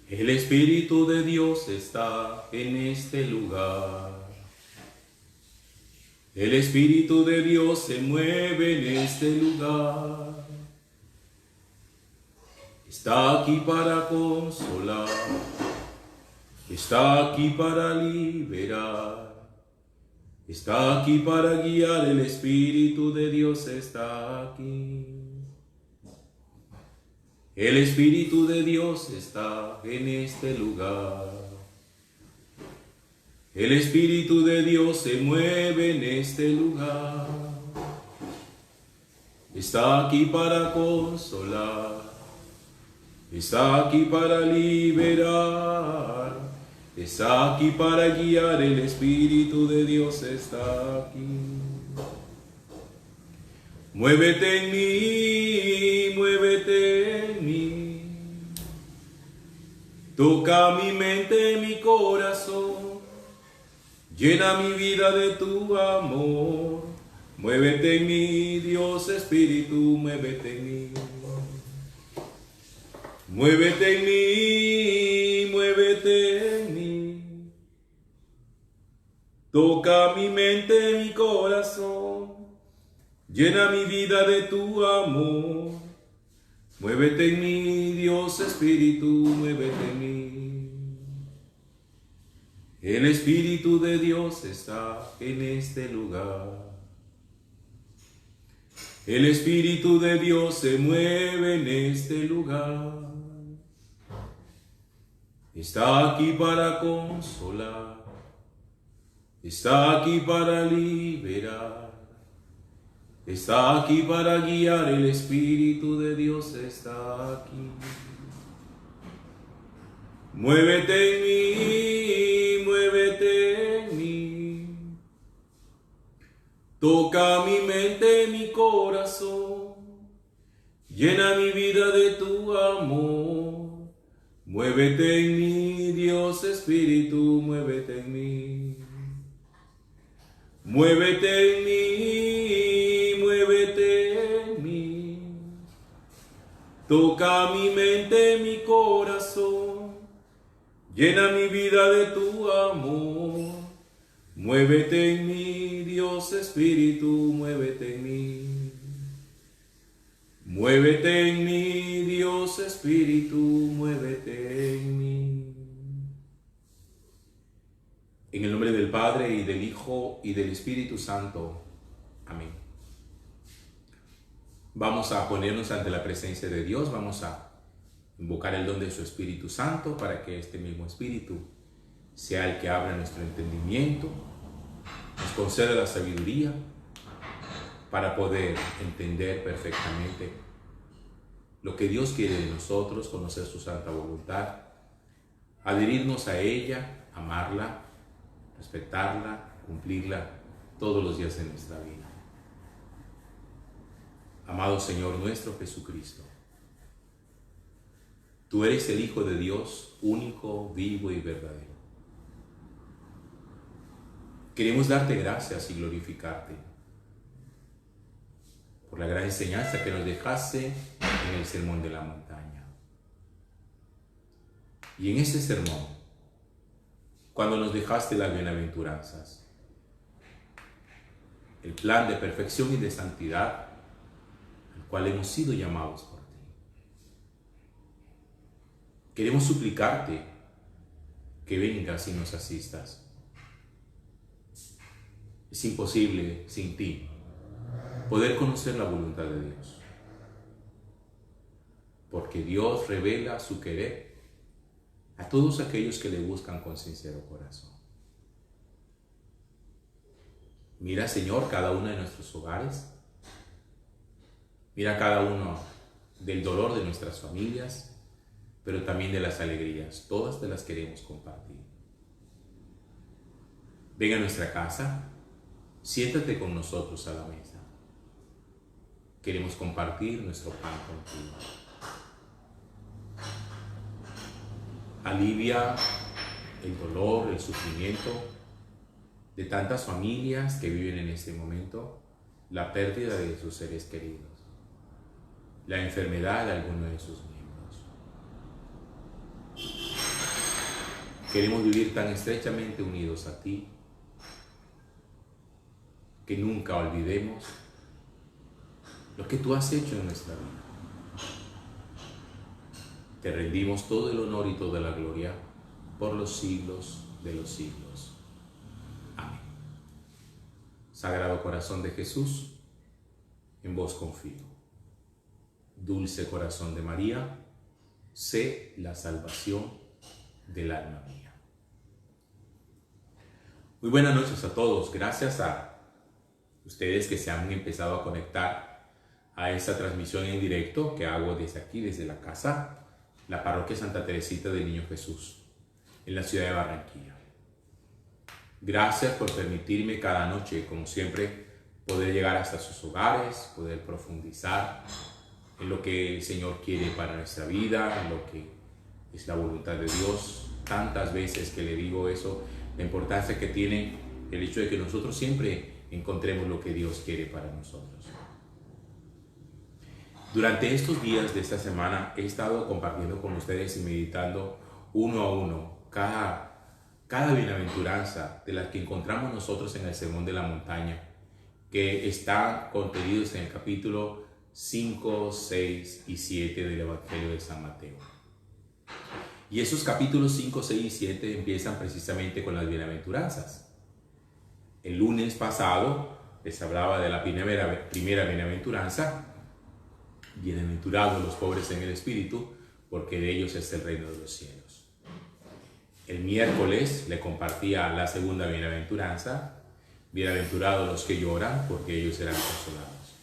El Espíritu de Dios está en este lugar. El Espíritu de Dios se mueve en este lugar. Está aquí para consolar. Está aquí para liberar. Está aquí para guiar. El Espíritu de Dios está aquí. El Espíritu de Dios está en este lugar. El Espíritu de Dios se mueve en este lugar. Está aquí para consolar. Está aquí para liberar. Está aquí para guiar. El Espíritu de Dios está aquí. Muévete en mí, muévete en mí. Toca mi mente, mi corazón. Llena mi vida de tu amor. Muévete en mí, Dios Espíritu, muévete en mí. Muévete en mí, muévete en mí. Toca mi mente, mi corazón. Llena mi vida de tu amor. Muévete en mí, Dios Espíritu, muévete en mí. El Espíritu de Dios está en este lugar. El Espíritu de Dios se mueve en este lugar. Está aquí para consolar. Está aquí para liberar. Está aquí para guiar. El Espíritu de Dios está aquí. Muévete en mí, muévete en mí. Toca mi mente, mi corazón. Llena mi vida de tu amor. Muévete en mí, Dios Espíritu, muévete en mí. Muévete en mí, muévete en mí. Toca mi mente, mi corazón. Llena mi vida de tu amor. Muévete en mí, Dios Espíritu, muévete en mí. Muévete en mí, Dios Espíritu, muévete en mí. En el nombre del Padre, y del Hijo, y del Espíritu Santo. Amén. Vamos a ponernos ante la presencia de Dios, vamos a invocar el don de su Espíritu Santo para que este mismo Espíritu sea el que abra nuestro entendimiento, nos conceda la sabiduría para poder entender perfectamente lo que Dios quiere de nosotros, conocer su santa voluntad, adherirnos a ella, amarla, respetarla, cumplirla todos los días de nuestra vida. Amado Señor nuestro Jesucristo, tú eres el Hijo de Dios, único, vivo y verdadero. Queremos darte gracias y glorificarte por la gran enseñanza que nos dejaste en el Sermón de la Montaña. Y en ese sermón, cuando nos dejaste las bienaventuranzas, el plan de perfección y de santidad al cual hemos sido llamados por ti. Queremos suplicarte que vengas y nos asistas. Es imposible sin ti poder conocer la voluntad de Dios, porque Dios revela su querer a todos aquellos que le buscan con sincero corazón. Mira, Señor, cada uno de nuestros hogares. Mira cada uno del dolor de nuestras familias, pero también de las alegrías. Todas te las queremos compartir. Ven a nuestra casa, siéntate con nosotros a la mesa. Queremos compartir nuestro pan contigo. Alivia el dolor, el sufrimiento de tantas familias que viven en este momento la pérdida de sus seres queridos, la enfermedad de alguno de sus miembros. queremos vivir tan estrechamente unidos a ti que nunca olvidemos lo que tú has hecho en nuestra vida. Te rendimos todo el honor y toda la gloria por los siglos de los siglos. Amén. Sagrado Corazón de Jesús, en vos confío. Dulce Corazón de María, sé la salvación del alma mía. Muy buenas noches a todos. Gracias a ustedes que se han empezado a conectar a esta transmisión en directo que hago desde aquí, desde la casa, la Parroquia Santa Teresita del Niño Jesús, en la ciudad de Barranquilla. Gracias por permitirme cada noche, como siempre, poder llegar hasta sus hogares, poder profundizar en lo que el Señor quiere para nuestra vida, en lo que es la voluntad de Dios. Tantas veces que le digo eso, la importancia que tiene el hecho de que nosotros siempre encontremos lo que Dios quiere para nosotros. Durante estos días de esta semana he estado compartiendo con ustedes y meditando uno a uno cada bienaventuranza de las que encontramos nosotros en el Sermón de la Montaña, que están contenidos en el capítulo 5, 6 y 7 del Evangelio de San Mateo. Y esos capítulos 5, 6 y 7 empiezan precisamente con las bienaventuranzas. El lunes pasado les hablaba de la primera bienaventuranza: bienaventurados los pobres en el espíritu, porque de ellos es el reino de los cielos. El miércoles le compartía la segunda bienaventuranza: bienaventurados los que lloran, porque ellos serán consolados.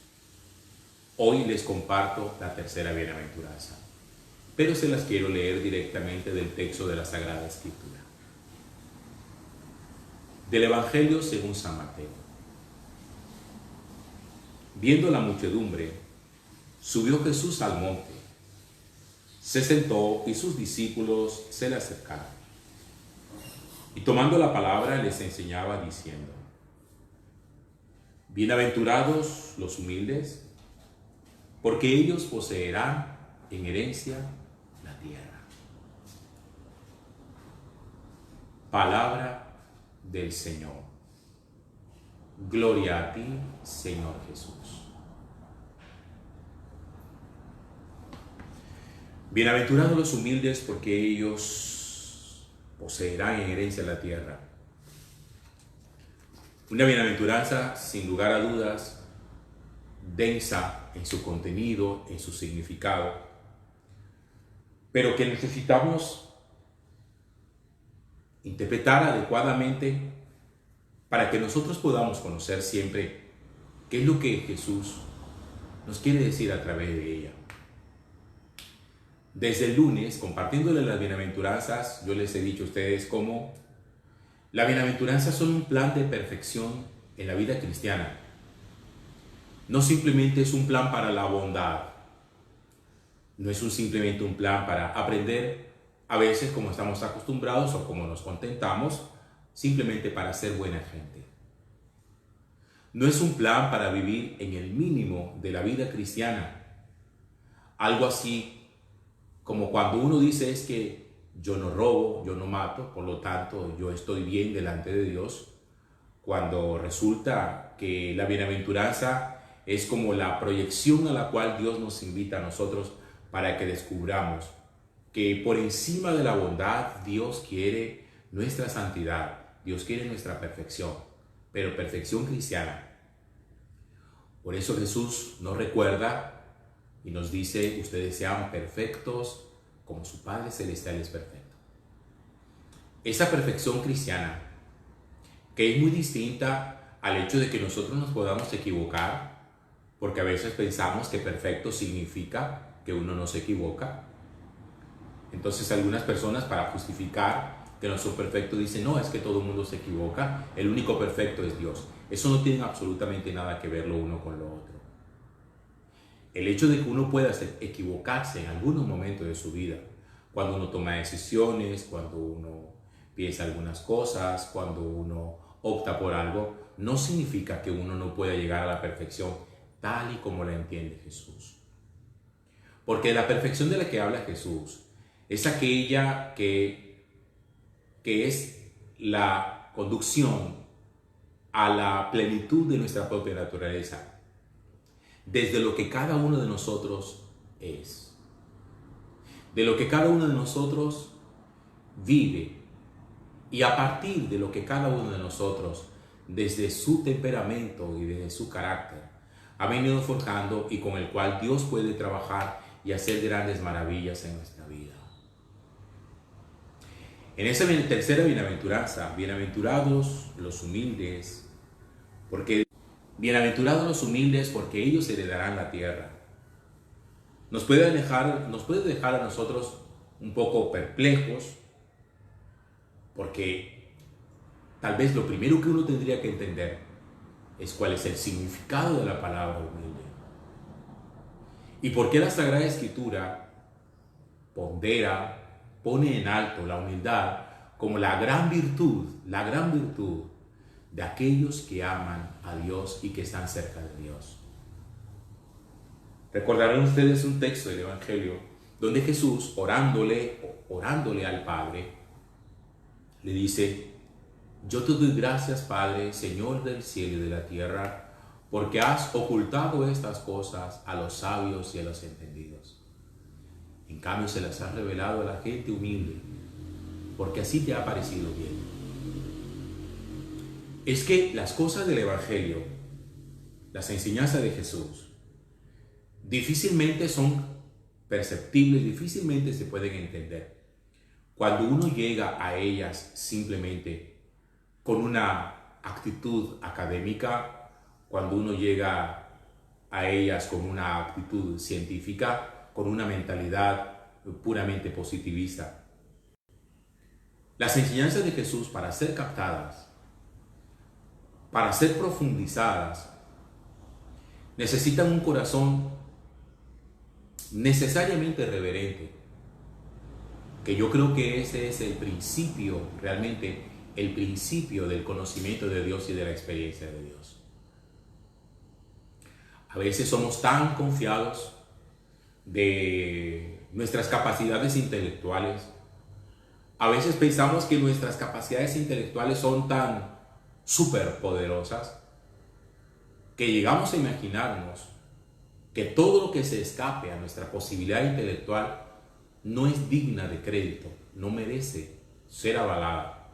Hoy les comparto la tercera bienaventuranza, pero se las quiero leer directamente del texto de la Sagrada Escritura. Del Evangelio según San Mateo. Viendo la muchedumbre, subió Jesús al monte, se sentó y sus discípulos se le acercaron. Y tomando la palabra les enseñaba diciendo: bienaventurados los humildes, porque ellos poseerán en herencia la tierra. Palabra del Señor. Gloria a ti, Señor Jesús. Bienaventurados los humildes, porque ellos poseerán en herencia la tierra. Una bienaventuranza, sin lugar a dudas, densa en su contenido, en su significado, pero que necesitamos interpretar adecuadamente para que nosotros podamos conocer siempre qué es lo que Jesús nos quiere decir a través de ella. Desde el lunes, compartiéndoles las bienaventuranzas, yo les he dicho a ustedes cómo las bienaventuranzas son un plan de perfección en la vida cristiana. No simplemente es un plan para la bondad, no es simplemente un plan para aprender a veces como estamos acostumbrados o como nos contentamos, simplemente para ser buena gente. No es un plan para vivir en el mínimo de la vida cristiana, algo así como cuando uno dice es que yo no robo, yo no mato, por lo tanto yo estoy bien delante de Dios, cuando resulta que la bienaventuranza es como la proyección a la cual Dios nos invita a nosotros para que descubramos que por encima de la bondad Dios quiere nuestra santidad, Dios quiere nuestra perfección, pero perfección cristiana. Por eso Jesús nos recuerda y nos dice: ustedes sean perfectos como su Padre Celestial es perfecto. Esa perfección cristiana, que es muy distinta al hecho de que nosotros nos podamos equivocar, porque a veces pensamos que perfecto significa que uno no se equivoca. Entonces algunas personas, para justificar que no son perfectos, dicen: no, es que todo el mundo se equivoca, el único perfecto es Dios. Eso no tiene absolutamente nada que ver lo uno con lo otro. El hecho de que uno pueda equivocarse en algunos momentos de su vida, cuando uno toma decisiones, cuando uno piensa algunas cosas, cuando uno opta por algo, no significa que uno no pueda llegar a la perfección tal y como la entiende Jesús. Porque la perfección de la que habla Jesús es aquella que que es la conducción a la plenitud de nuestra propia naturaleza, desde lo que cada uno de nosotros es, de lo que cada uno de nosotros vive, y a partir de lo que cada uno de nosotros, desde su temperamento y desde su carácter, ha venido forjando y con el cual Dios puede trabajar y hacer grandes maravillas en nuestra vida. En esa tercera bienaventuranza, bienaventurados los humildes, bienaventurados los humildes porque ellos heredarán la tierra. Nos puede dejar a nosotros un poco perplejos, porque tal vez lo primero que uno tendría que entender es cuál es el significado de la palabra humilde. Y por qué la Sagrada Escritura pone en alto la humildad como la gran virtud de aquellos que aman a Dios y que están cerca de Dios. Recordarán ustedes un texto del Evangelio donde Jesús, orándole al Padre, le dice: yo te doy gracias, Padre, Señor del cielo y de la tierra, porque has ocultado estas cosas a los sabios y a los entendidos. En cambio se las has revelado a la gente humilde, porque así te ha parecido bien. Es que las cosas del Evangelio, las enseñanzas de Jesús, difícilmente son perceptibles, difícilmente se pueden entender cuando uno llega a ellas simplemente con una actitud académica, cuando uno llega a ellas con una actitud científica, con una mentalidad puramente positivista. Las enseñanzas de Jesús, para ser captadas, para ser profundizadas, necesitan un corazón necesariamente reverente, que yo creo que ese es el principio, realmente el principio del conocimiento de Dios y de la experiencia de Dios. A veces somos tan confiados de nuestras capacidades intelectuales, a veces pensamos que nuestras capacidades intelectuales son tan superpoderosas que llegamos a imaginarnos que todo lo que se escape a nuestra posibilidad intelectual no es digna de crédito, no merece ser avalada.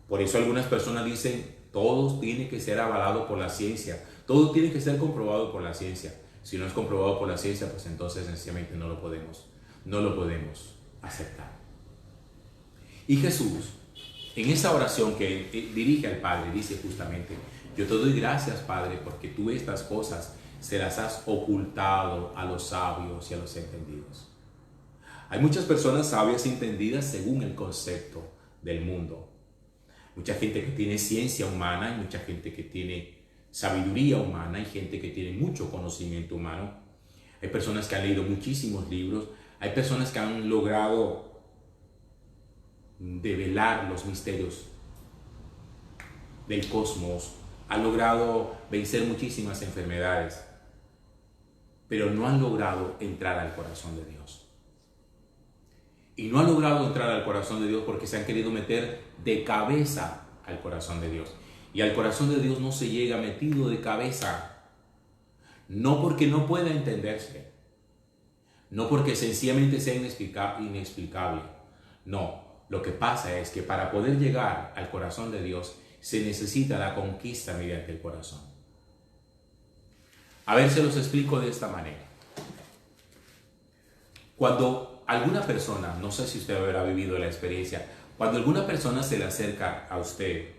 Por eso algunas personas dicen: todo tiene que ser avalado por la ciencia, todo tiene que ser comprobado por la ciencia. Si no es comprobado por la ciencia, pues entonces sencillamente no lo podemos aceptar. Y Jesús, en esa oración que dirige al Padre, dice justamente: yo te doy gracias, Padre, porque tú estas cosas se las has ocultado a los sabios y a los entendidos. Hay muchas personas sabias y entendidas según el concepto del mundo. Mucha gente que tiene ciencia humana, hay mucha gente que tiene sabiduría humana, hay gente que tiene mucho conocimiento humano. Hay personas que han leído muchísimos libros, hay personas que han logrado develar los misterios del cosmos, han logrado vencer muchísimas enfermedades, pero no han logrado entrar al corazón de Dios. Y no han logrado entrar al corazón de Dios porque se han querido meter de cabeza al corazón de Dios. Y al corazón de Dios no se llega metido de cabeza. No porque no pueda entenderse. No porque sencillamente sea inexplicable. No, lo que pasa es que para poder llegar al corazón de Dios se necesita la conquista mediante el corazón. A ver, se los explico de esta manera. Cuando alguna persona, no sé si usted habrá vivido la experiencia, cuando alguna persona se le acerca a usted,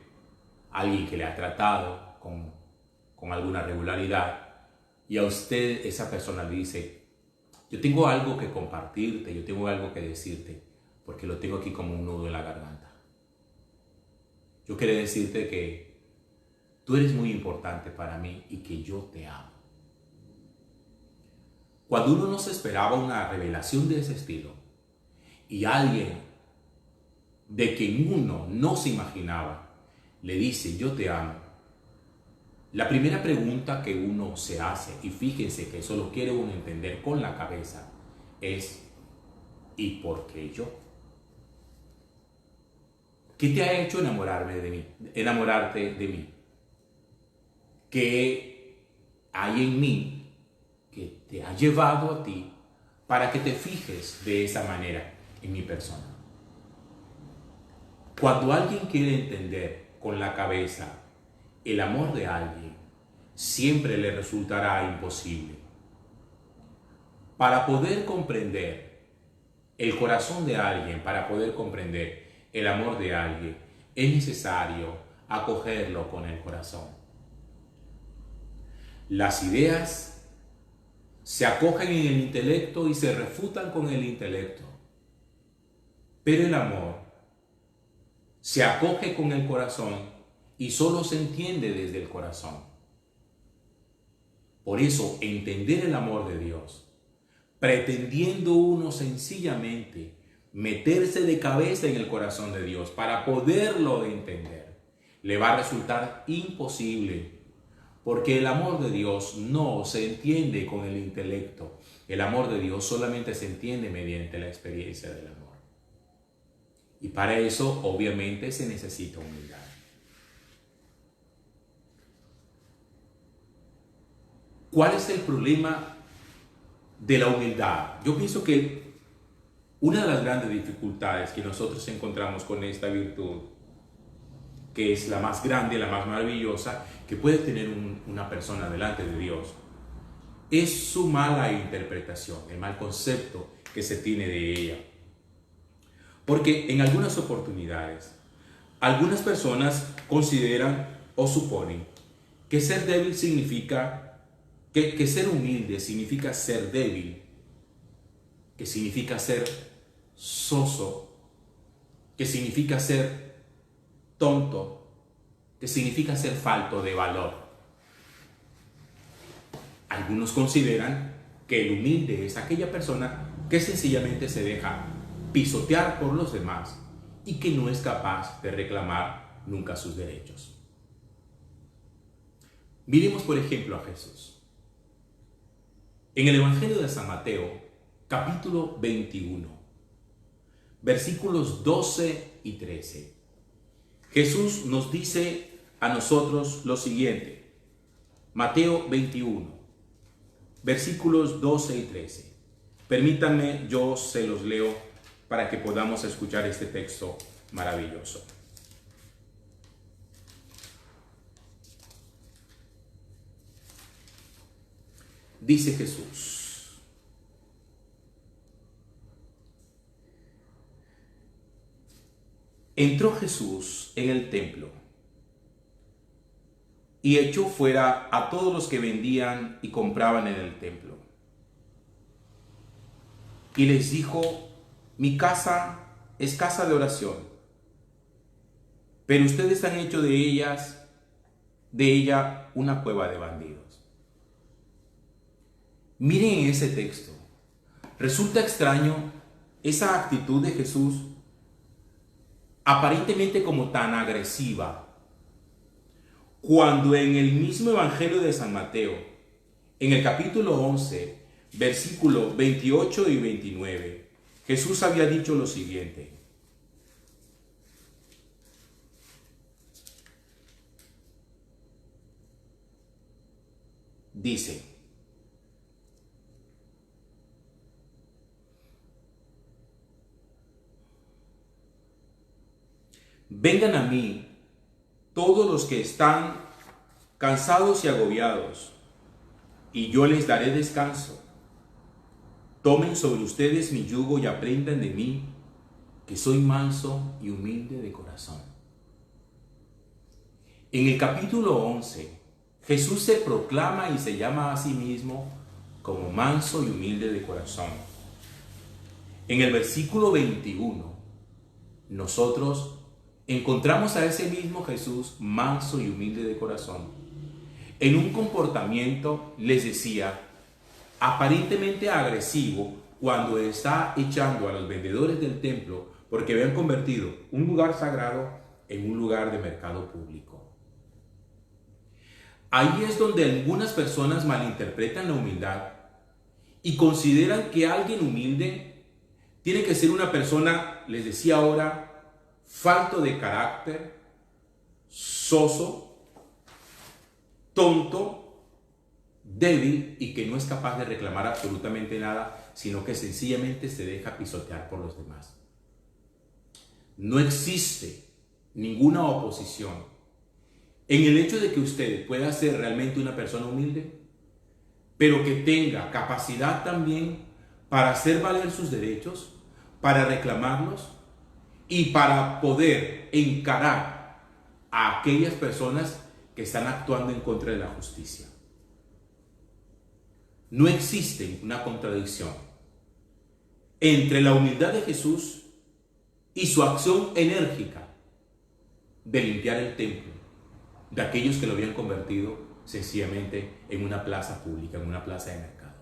alguien que le ha tratado con alguna regularidad, y a usted esa persona le dice: yo tengo algo que compartirte, yo tengo algo que decirte, porque lo tengo aquí como un nudo en la garganta. Yo quiero decirte que tú eres muy importante para mí y que yo te amo. Cuando uno no se esperaba una revelación de ese estilo y alguien de quien uno no se imaginaba le dice: yo te amo, la primera pregunta que uno se hace, y fíjense que eso lo quiere uno entender con la cabeza, es: ¿y por qué yo? ¿Qué te ha hecho enamorarte de mí? ¿Qué hay en mí que te ha llevado a ti para que te fijes de esa manera en mi persona? Cuando alguien quiere entender con la cabeza el amor de alguien, siempre le resultará imposible. Para poder comprender el corazón de alguien, para poder comprender el amor de alguien, es necesario acogerlo con el corazón. Las ideas se acogen en el intelecto y se refutan con el intelecto, pero el amor se acoge con el corazón y solo se entiende desde el corazón. Por eso, entender el amor de Dios, pretendiendo uno sencillamente meterse de cabeza en el corazón de Dios para poderlo entender, le va a resultar imposible, porque el amor de Dios no se entiende con el intelecto. El amor de Dios solamente se entiende mediante la experiencia del amor. Y para eso, obviamente, se necesita humildad. ¿Cuál es el problema de la humildad? Yo pienso que una de las grandes dificultades que nosotros encontramos con esta virtud, que es la más grande, la más maravillosa que puede tener una persona delante de Dios, es su mala interpretación, el mal concepto que se tiene de ella. Porque en algunas oportunidades, algunas personas consideran o suponen que ser débil significa, que ser humilde significa ser débil, que significa ser soso, que significa ser tonto, que significa ser falto de valor. Algunos consideran que el humilde es aquella persona que sencillamente se deja pisotear por los demás y que no es capaz de reclamar nunca sus derechos. Miremos por ejemplo a Jesús. En el Evangelio de San Mateo, capítulo 21, versículos 12 y 13, Jesús nos dice a nosotros lo siguiente. Mateo 21, versículos 12 y 13. Permítanme, yo se los leo para que podamos escuchar este texto maravilloso. Dice Jesús: entró Jesús en el templo y echó fuera a todos los que vendían y compraban en el templo. Y les dijo: mi casa es casa de oración, pero ustedes han hecho de ella una cueva de bandidos. Miren en ese texto. Resulta extraño esa actitud de Jesús, aparentemente como tan agresiva, cuando en el mismo Evangelio de San Mateo, en el capítulo 11, versículo 28 y 29, Jesús había dicho lo siguiente: dice: vengan a mí todos los que están cansados y agobiados, y yo les daré descanso. Tomen sobre ustedes mi yugo y aprendan de mí, que soy manso y humilde de corazón. En el capítulo 11, Jesús se proclama y se llama a sí mismo como manso y humilde de corazón. En el versículo 21, nosotros encontramos a ese mismo Jesús manso y humilde de corazón en un comportamiento, les decía, aparentemente agresivo, cuando está echando a los vendedores del templo porque habían convertido un lugar sagrado en un lugar de mercado público. Ahí es donde algunas personas malinterpretan la humildad y consideran que alguien humilde tiene que ser una persona, les decía ahora, falto de carácter, soso, tonto, débil y que no es capaz de reclamar absolutamente nada, sino que sencillamente se deja pisotear por los demás. No existe ninguna oposición en el hecho de que usted pueda ser realmente una persona humilde, pero que tenga capacidad también para hacer valer sus derechos, para reclamarlos y para poder encarar a aquellas personas que están actuando en contra de la justicia. No existe una contradicción entre la humildad de Jesús y su acción enérgica de limpiar el templo de aquellos que lo habían convertido sencillamente en una plaza pública, en una plaza de mercado.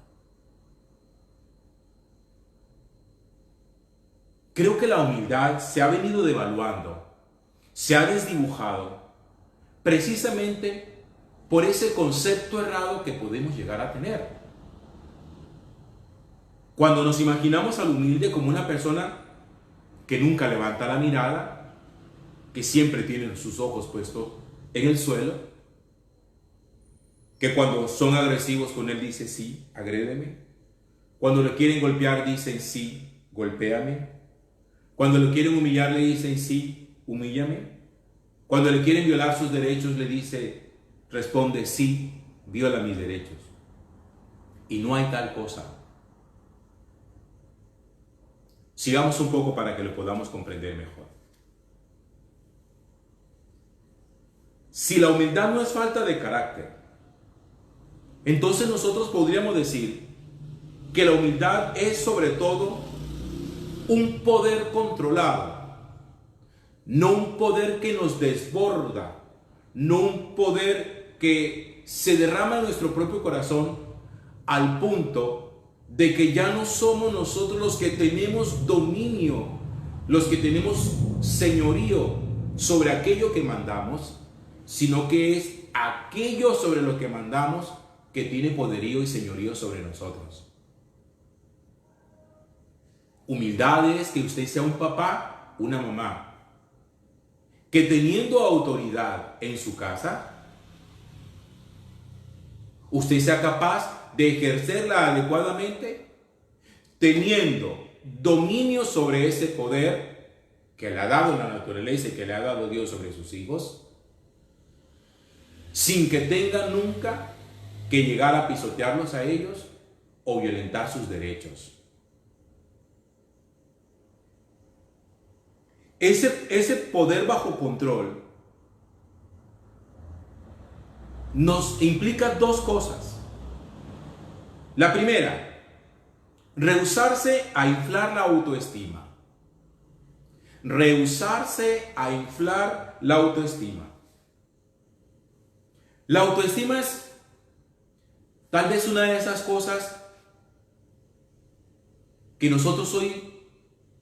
Creo que la humildad se ha venido devaluando, se ha desdibujado, precisamente por ese concepto errado que podemos llegar a tener. Cuando nos imaginamos al humilde como una persona que nunca levanta la mirada, que siempre tiene sus ojos puestos en el suelo, que cuando son agresivos con él dice sí, agrédeme, cuando le quieren golpear dicen sí, golpéame, cuando le quieren humillar le dicen sí, humíllame, cuando le quieren violar sus derechos le dice, responde sí, viola mis derechos. Y no hay tal cosa. Sigamos un poco para que lo podamos comprender mejor. Si la humildad no es falta de carácter, entonces nosotros podríamos decir que la humildad es sobre todo un poder controlado, no un poder que nos desborda, no un poder que se derrama en nuestro propio corazón al punto de que ya no somos nosotros los que tenemos dominio, los que tenemos señorío sobre aquello que mandamos, sino que es aquello sobre lo que mandamos que tiene poderío y señorío sobre nosotros. Humildad es que usted sea un papá, una mamá, que teniendo autoridad en su casa, usted sea capaz de ejercerla adecuadamente, teniendo dominio sobre ese poder que le ha dado la naturaleza y que le ha dado Dios sobre sus hijos, sin que tenga nunca que llegar a pisotearlos a ellos o violentar sus derechos. Ese poder bajo control nos implica dos cosas. La primera, rehusarse a inflar la autoestima. Rehusarse a inflar la autoestima. La autoestima es tal vez una de esas cosas que nosotros hoy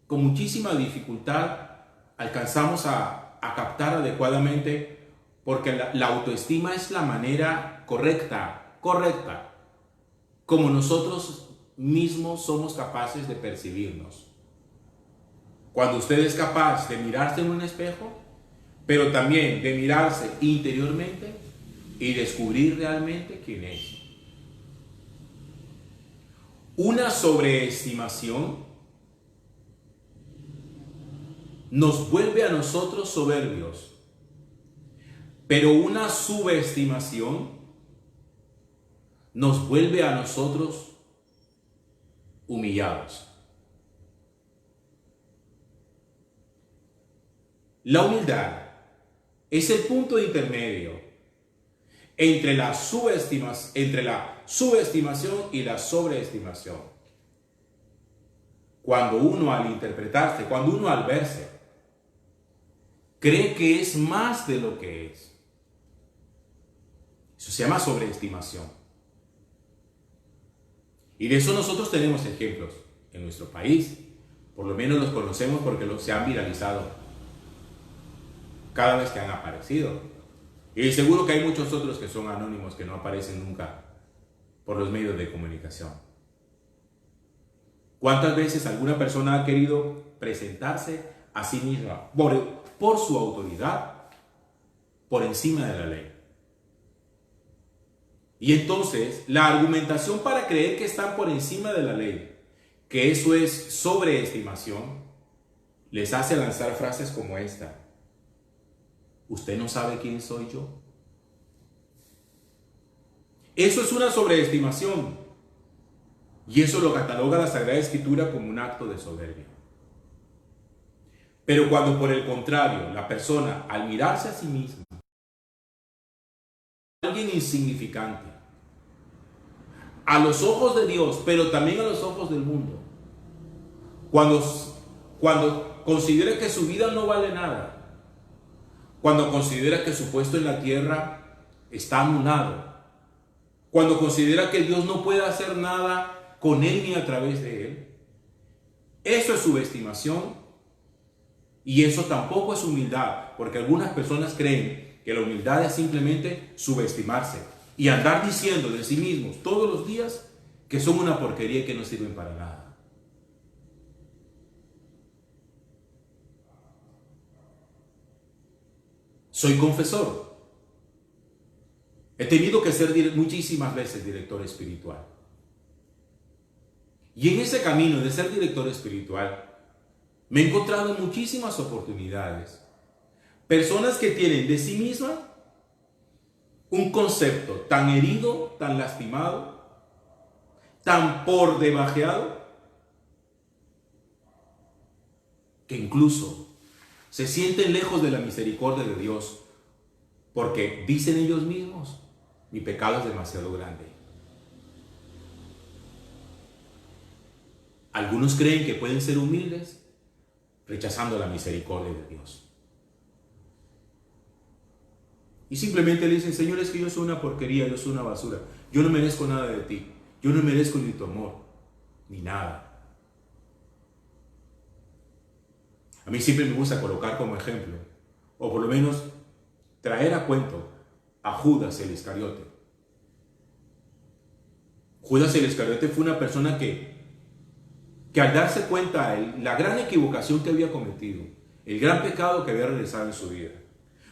con muchísima dificultad alcanzamos a captar adecuadamente, porque la autoestima es la manera correcta, como nosotros mismos somos capaces de percibirnos. Cuando usted es capaz de mirarse en un espejo, pero también de mirarse interiormente y descubrir realmente quién es. Una sobreestimación nos vuelve a nosotros soberbios, pero una subestimación nos vuelve a nosotros humillados. La humildad es el punto intermedio entre la subestimación y la sobreestimación. Cuando uno al interpretarse, cuando uno al verse, cree que es más de lo que es. Eso se llama sobreestimación. Y de eso nosotros tenemos ejemplos en nuestro país. Por lo menos los conocemos porque se han viralizado cada vez que han aparecido. Y seguro que hay muchos otros que son anónimos, que no aparecen nunca por los medios de comunicación. ¿Cuántas veces alguna persona ha querido presentarse a sí misma por su autoridad por encima de la ley. Y entonces la argumentación para creer que están por encima de la ley, que eso es sobreestimación, les hace lanzar frases como esta: ¿usted no sabe quién soy yo? Eso es una sobreestimación. Y eso lo cataloga la Sagrada Escritura como un acto de soberbia. Pero cuando por el contrario, la persona al mirarse a sí misma, alguien insignificante, a los ojos de Dios, pero también a los ojos del mundo, cuando considera que su vida no vale nada, cuando considera que su puesto en la tierra está anulado, cuando considera que Dios no puede hacer nada con él ni a través de él, eso es subestimación. Y eso tampoco es humildad, porque algunas personas creen que la humildad es simplemente subestimarse y andar diciendo de sí mismos todos los días que son una porquería y que no sirven para nada. Soy confesor. He tenido que ser muchísimas veces director espiritual. Y en ese camino de ser director espiritual, me he encontrado muchísimas oportunidades. Personas que tienen de sí misma un concepto tan herido, tan lastimado, tan por debajeado, que incluso se sienten lejos de la misericordia de Dios, porque dicen ellos mismos: mi pecado es demasiado grande. Algunos creen que pueden ser humildes rechazando la misericordia de Dios. Y simplemente le dicen: Señor, es que yo soy una porquería, yo soy una basura, yo no merezco nada de ti, yo no merezco ni tu amor, ni nada. A mí siempre me gusta colocar como ejemplo, o por lo menos traer a cuento, a Judas el Iscariote. Judas el Iscariote fue una persona que al darse cuenta de la gran equivocación que había cometido, el gran pecado que había realizado en su vida,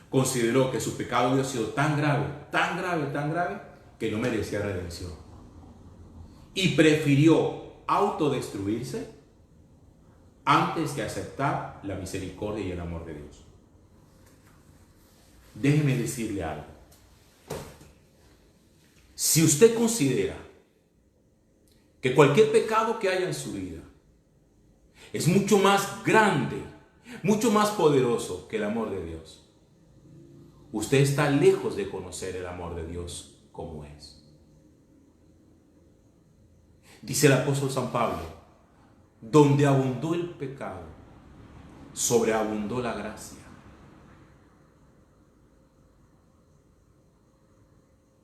consideró que su pecado había sido tan grave, tan grave, tan grave, que no merecía redención. Y prefirió autodestruirse antes que aceptar la misericordia y el amor de Dios. Déjeme decirle algo. Si usted considera que cualquier pecado que haya en su vida es mucho más grande, mucho más poderoso que el amor de Dios, usted está lejos de conocer el amor de Dios como es. Dice el apóstol San Pablo: donde abundó el pecado, sobreabundó la gracia.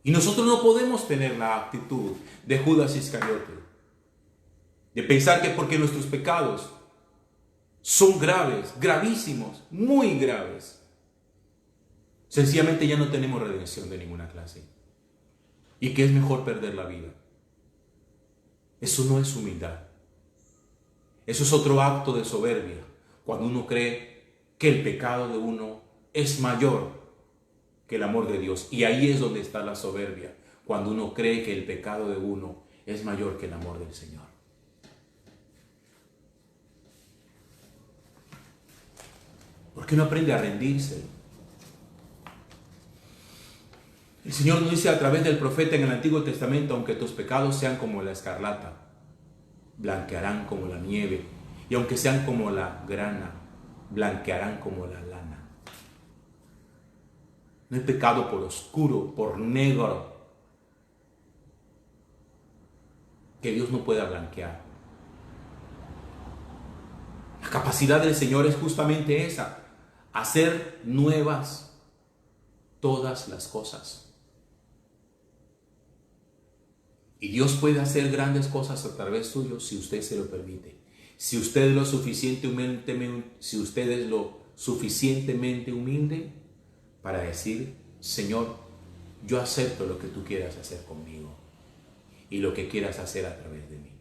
Y nosotros no podemos tener la actitud de Judas Iscariote, de pensar que porque nuestros pecados son graves, gravísimos, muy graves, sencillamente ya no tenemos redención de ninguna clase y que es mejor perder la vida. Eso no es humildad. Eso es otro acto de soberbia, cuando uno cree que el pecado de uno es mayor que el amor de Dios. Y ahí es donde está la soberbia, cuando uno cree que el pecado de uno es mayor que el amor del Señor. ¿Por qué no aprende a rendirse? El Señor nos dice a través del profeta en el Antiguo Testamento: aunque tus pecados sean como la escarlata, blanquearán como la nieve, y aunque sean como la grana, blanquearán como la lana. No hay pecado por oscuro, por negro, que Dios no pueda blanquear. La capacidad del Señor es justamente esa: hacer nuevas todas las cosas. Y Dios puede hacer grandes cosas a través suyo si usted se lo permite. Si usted es lo suficientemente humilde para decir: Señor, yo acepto lo que tú quieras hacer conmigo y lo que quieras hacer a través de mí.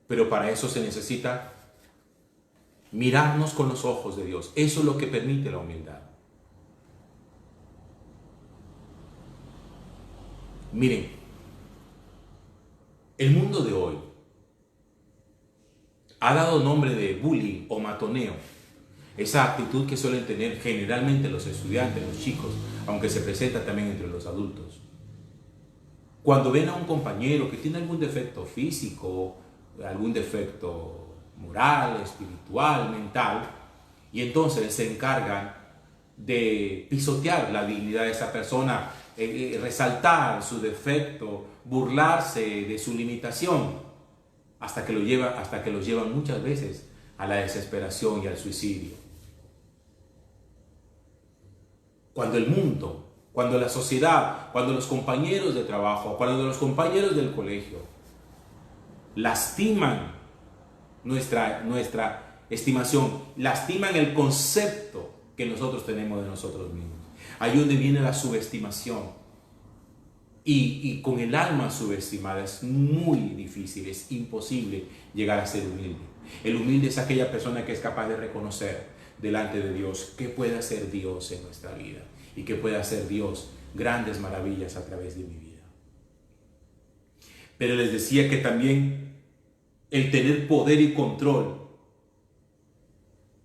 Pero para eso se necesita mirarnos con los ojos de Dios. Eso es lo que permite la humildad. Miren, el mundo de hoy ha dado nombre de bullying o matoneo. Esa actitud que suelen tener generalmente los estudiantes, los chicos, aunque se presenta también entre los adultos. Cuando ven a un compañero que tiene algún defecto físico, algún defecto moral, espiritual, mental, y entonces se encargan de pisotear la dignidad de esa persona, resaltar su defecto, burlarse de su limitación, hasta que los llevan muchas veces a la desesperación y al suicidio. Cuando el mundo, cuando la sociedad, cuando los compañeros de trabajo, cuando los compañeros del colegio lastiman nuestra estimación, lastiman el concepto que nosotros tenemos de nosotros mismos. Ahí donde viene la subestimación. Y con el alma subestimada es muy difícil, es imposible llegar a ser humilde. El humilde es aquella persona que es capaz de reconocer delante de Dios qué puede hacer Dios en nuestra vida y qué puede hacer Dios grandes maravillas a través de mi vida. Pero les decía que también el tener poder y control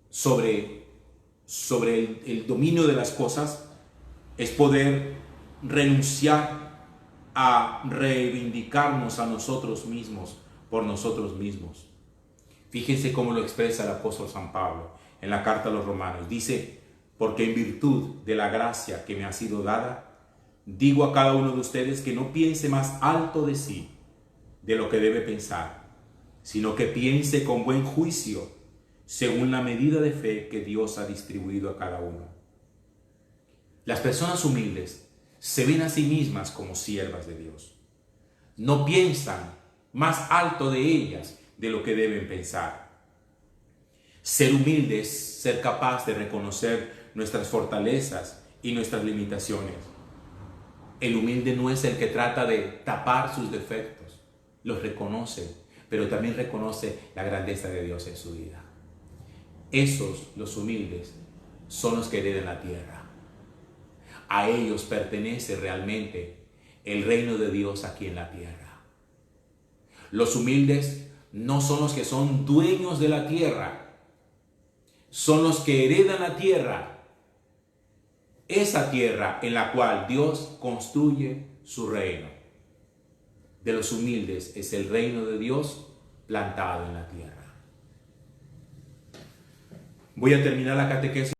sobre el dominio de las cosas es poder renunciar a reivindicarnos a nosotros mismos por nosotros mismos. Fíjense cómo lo expresa el apóstol San Pablo en la carta a los Romanos. Dice: porque en virtud de la gracia que me ha sido dada, digo a cada uno de ustedes que no piense más alto de sí de lo que debe pensar, sino que piense con buen juicio, según la medida de fe que Dios ha distribuido a cada uno. Las personas humildes se ven a sí mismas como siervas de Dios. No piensan más alto de ellas de lo que deben pensar. Ser humilde es ser capaz de reconocer nuestras fortalezas y nuestras limitaciones. El humilde no es el que trata de tapar sus defectos, los reconoce, pero también reconoce la grandeza de Dios en su vida. Esos, los humildes, son los que heredan la tierra. A ellos pertenece realmente el reino de Dios aquí en la tierra. Los humildes no son los que son dueños de la tierra, son los que heredan la tierra, esa tierra en la cual Dios construye su reino. De los humildes es el reino de Dios plantado en la tierra. Voy a terminar la catequesis